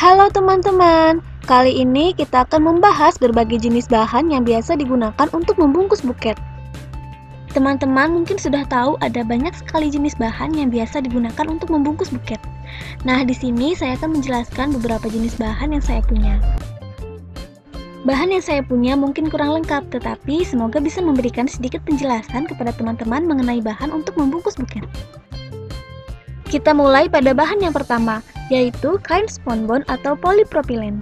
Halo teman-teman, kali ini kita akan membahas berbagai jenis bahan yang biasa digunakan untuk membungkus buket. Teman-teman mungkin sudah tahu ada banyak sekali jenis bahan yang biasa digunakan untuk membungkus buket. Nah, di sini saya akan menjelaskan beberapa jenis bahan yang saya punya. Bahan yang saya punya mungkin kurang lengkap, tetapi semoga bisa memberikan sedikit penjelasan kepada teman-teman mengenai bahan untuk membungkus buket. Kita mulai pada bahan yang pertama, yaitu kain spunbond atau polipropilen.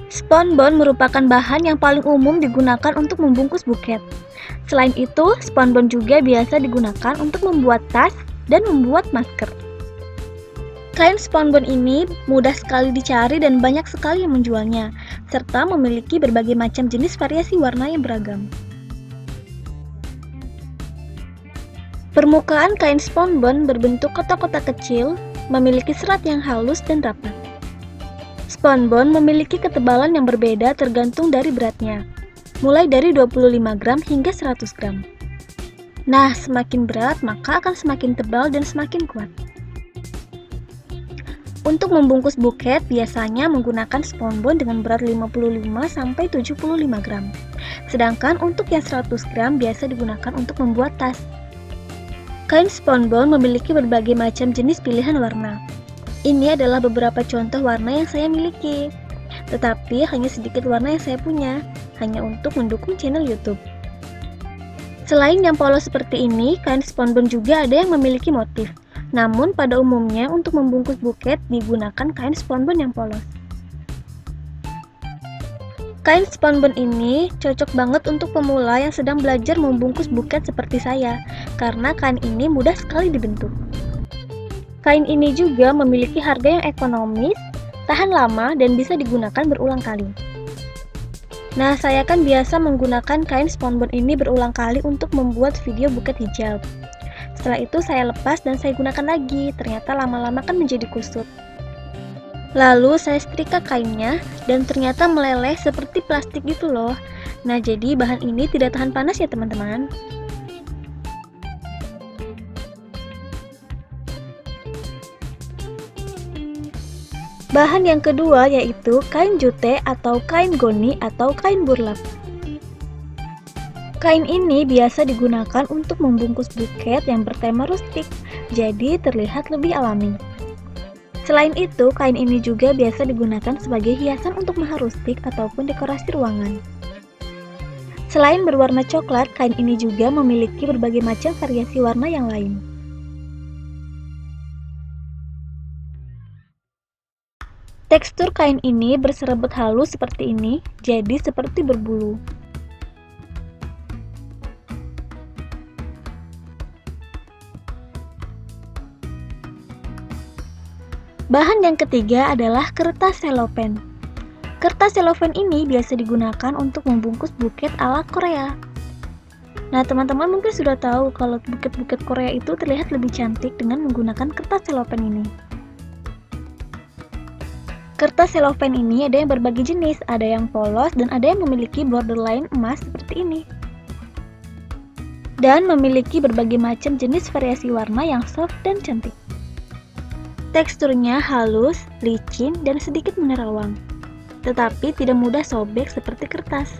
Spunbond merupakan bahan yang paling umum digunakan untuk membungkus buket. Selain itu, spunbond juga biasa digunakan untuk membuat tas dan membuat masker. Kain spunbond ini mudah sekali dicari dan banyak sekali yang menjualnya, serta memiliki berbagai macam jenis variasi warna yang beragam. Permukaan kain spunbond berbentuk kotak-kotak kecil, memiliki serat yang halus dan rapat. Spunbond memiliki ketebalan yang berbeda tergantung dari beratnya, mulai dari 25 gram hingga 100 gram. Nah, semakin berat maka akan semakin tebal dan semakin kuat. Untuk membungkus buket biasanya menggunakan spunbond dengan berat 55-75 gram. Sedangkan untuk yang 100 gram biasa digunakan untuk membuat tas. Kain spunbond memiliki berbagai macam jenis pilihan warna. Ini adalah beberapa contoh warna yang saya miliki. Tetapi hanya sedikit warna yang saya punya, hanya untuk mendukung channel YouTube. Selain yang polos seperti ini, kain spunbond juga ada yang memiliki motif. Namun pada umumnya untuk membungkus buket digunakan kain spunbond yang polos. Kain spunbond ini cocok banget untuk pemula yang sedang belajar membungkus buket seperti saya, karena kain ini mudah sekali dibentuk. Kain ini juga memiliki harga yang ekonomis, tahan lama, dan bisa digunakan berulang kali. Nah, saya kan biasa menggunakan kain spunbond ini berulang kali untuk membuat video buket hijab. Setelah itu saya lepas dan saya gunakan lagi, ternyata lama-lama kan menjadi kusut. Lalu saya setrika kainnya dan ternyata meleleh seperti plastik gitu loh. Nah, jadi bahan ini tidak tahan panas ya teman-teman. Bahan yang kedua yaitu kain jute atau kain goni atau kain burlap. Kain ini biasa digunakan untuk membungkus buket yang bertema rustik, jadi terlihat lebih alami. Selain itu, kain ini juga biasa digunakan sebagai hiasan untuk mahar rustik ataupun dekorasi ruangan. Selain berwarna coklat, kain ini juga memiliki berbagai macam variasi warna yang lain. Tekstur kain ini berserabut halus seperti ini, jadi seperti berbulu. Bahan yang ketiga adalah kertas selopen. Kertas selopen ini biasa digunakan untuk membungkus buket ala Korea. Nah, teman-teman mungkin sudah tahu kalau buket-buket Korea itu terlihat lebih cantik dengan menggunakan kertas selopen ini. Kertas selopen ini ada yang berbagai jenis, ada yang polos dan ada yang memiliki borderline emas seperti ini. Dan memiliki berbagai macam jenis variasi warna yang soft dan cantik. Teksturnya halus, licin, dan sedikit menerawang, tetapi tidak mudah sobek seperti kertas.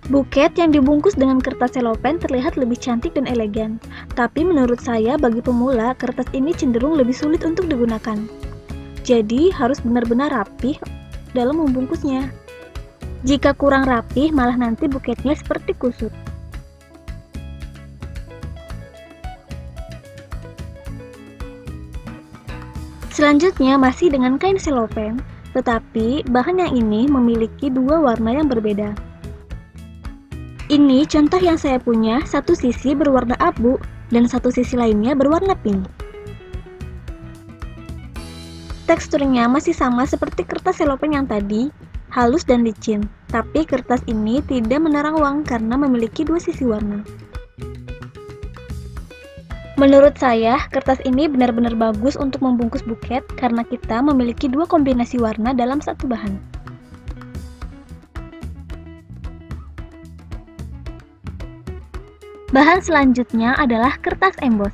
Buket yang dibungkus dengan kertas selopen terlihat lebih cantik dan elegan, tapi menurut saya bagi pemula, kertas ini cenderung lebih sulit untuk digunakan. Jadi harus benar-benar rapih dalam membungkusnya. Jika kurang rapih, malah nanti buketnya seperti kusut. Selanjutnya masih dengan kain selopen, tetapi bahan yang ini memiliki dua warna yang berbeda. Ini contoh yang saya punya, satu sisi berwarna abu dan satu sisi lainnya berwarna pink. Teksturnya masih sama seperti kertas selopen yang tadi, halus dan licin, tapi kertas ini tidak menerawang karena memiliki dua sisi warna. Menurut saya, kertas ini benar-benar bagus untuk membungkus buket karena kita memiliki dua kombinasi warna dalam satu bahan. Bahan selanjutnya adalah kertas emboss.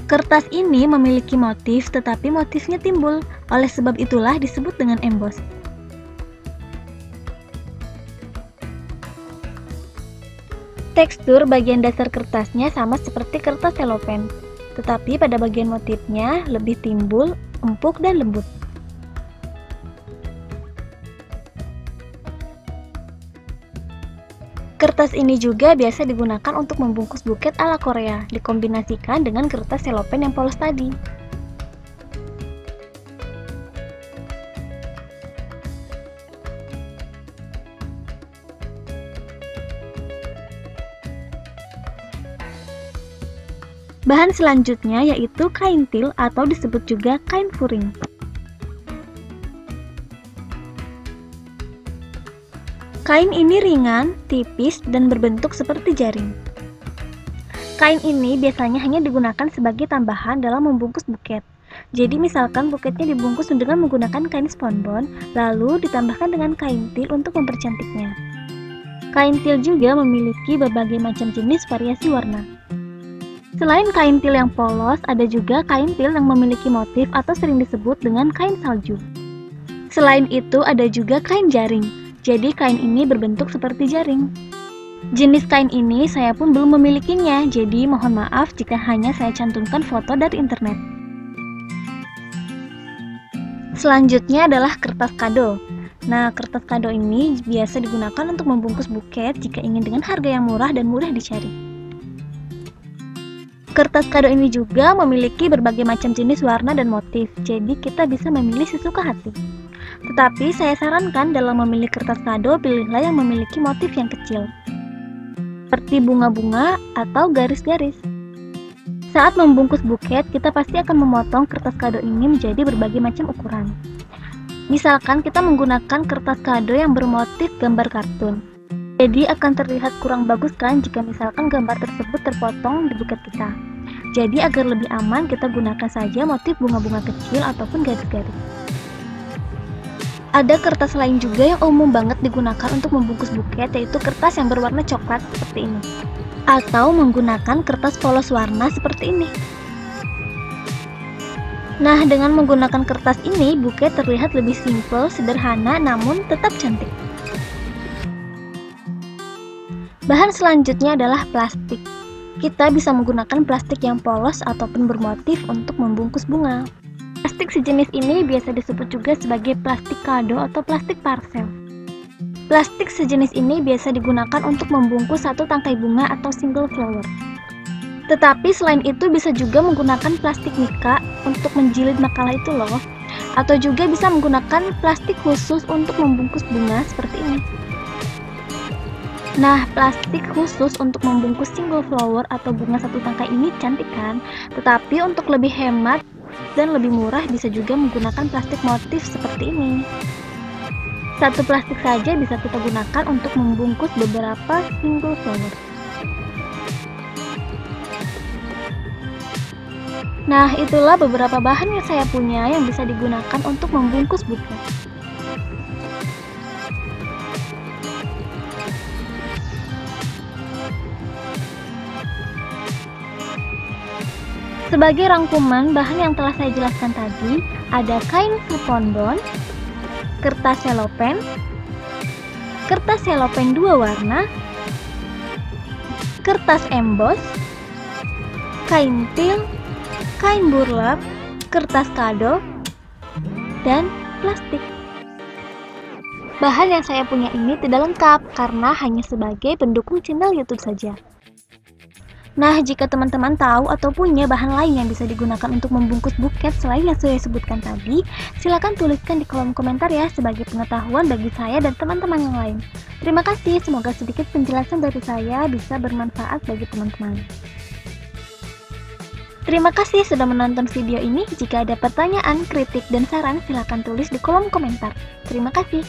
Kertas ini memiliki motif, tetapi motifnya timbul. Oleh sebab itulah disebut dengan emboss. Tekstur bagian dasar kertasnya sama seperti kertas selopen, tetapi pada bagian motifnya lebih timbul, empuk, dan lembut. Kertas ini juga biasa digunakan untuk membungkus buket ala Korea, dikombinasikan dengan kertas selopen yang polos tadi. Bahan selanjutnya yaitu kain til atau disebut juga kain furing. Kain ini ringan, tipis, dan berbentuk seperti jaring. Kain ini biasanya hanya digunakan sebagai tambahan dalam membungkus buket. Jadi misalkan buketnya dibungkus dengan menggunakan kain sponbon, lalu ditambahkan dengan kain til untuk mempercantiknya. Kain til juga memiliki berbagai macam jenis variasi warna. Selain kain til yang polos, ada juga kain til yang memiliki motif atau sering disebut dengan kain salju. Selain itu ada juga kain jaring. Jadi kain ini berbentuk seperti jaring. Jenis kain ini saya pun belum memilikinya, jadi mohon maaf jika hanya saya cantumkan foto dari internet. Selanjutnya adalah kertas kado. Nah, kertas kado ini biasa digunakan untuk membungkus buket jika ingin dengan harga yang murah dan mudah dicari. Kertas kado ini juga memiliki berbagai macam jenis warna dan motif, jadi kita bisa memilih sesuka hati. Tetapi saya sarankan dalam memilih kertas kado, pilihlah yang memiliki motif yang kecil, seperti bunga-bunga atau garis-garis. Saat membungkus buket, kita pasti akan memotong kertas kado ini menjadi berbagai macam ukuran. Misalkan kita menggunakan kertas kado yang bermotif gambar kartun. Jadi akan terlihat kurang bagus kan jika misalkan gambar tersebut terpotong di buket kita. Jadi agar lebih aman, kita gunakan saja motif bunga-bunga kecil ataupun garis-garis. Ada kertas lain juga yang umum banget digunakan untuk membungkus buket, yaitu kertas yang berwarna coklat seperti ini, atau menggunakan kertas polos warna seperti ini. Nah, dengan menggunakan kertas ini, buket terlihat lebih simpel, sederhana, namun tetap cantik. Bahan selanjutnya adalah plastik. Kita bisa menggunakan plastik yang polos ataupun bermotif untuk membungkus bunga. Plastik sejenis ini biasa disebut juga sebagai plastik kado atau plastik parcel. Plastik sejenis ini biasa digunakan untuk membungkus satu tangkai bunga atau single flower. Tetapi selain itu bisa juga menggunakan plastik mika untuk menjilid makalah itu loh. Atau juga bisa menggunakan plastik khusus untuk membungkus bunga seperti ini. Nah, plastik khusus untuk membungkus single flower atau bunga satu tangkai ini cantik kan? Tetapi untuk lebih hemat dan lebih murah bisa juga menggunakan plastik motif seperti ini. Satu plastik saja bisa kita gunakan untuk membungkus beberapa single flower. Nah, itulah beberapa bahan yang saya punya yang bisa digunakan untuk membungkus buket. Sebagai rangkuman bahan yang telah saya jelaskan tadi, ada kain sponbon, kertas selopen 2 warna, kertas emboss, kain til, kain burlap, kertas kado, dan plastik. Bahan yang saya punya ini tidak lengkap karena hanya sebagai pendukung channel YouTube saja. Nah, jika teman-teman tahu atau punya bahan lain yang bisa digunakan untuk membungkus buket selain yang saya sebutkan tadi, silakan tuliskan di kolom komentar ya sebagai pengetahuan bagi saya dan teman-teman yang lain. Terima kasih, semoga sedikit penjelasan dari saya bisa bermanfaat bagi teman-teman. Terima kasih sudah menonton video ini. Jika ada pertanyaan, kritik, dan saran, silakan tulis di kolom komentar. Terima kasih.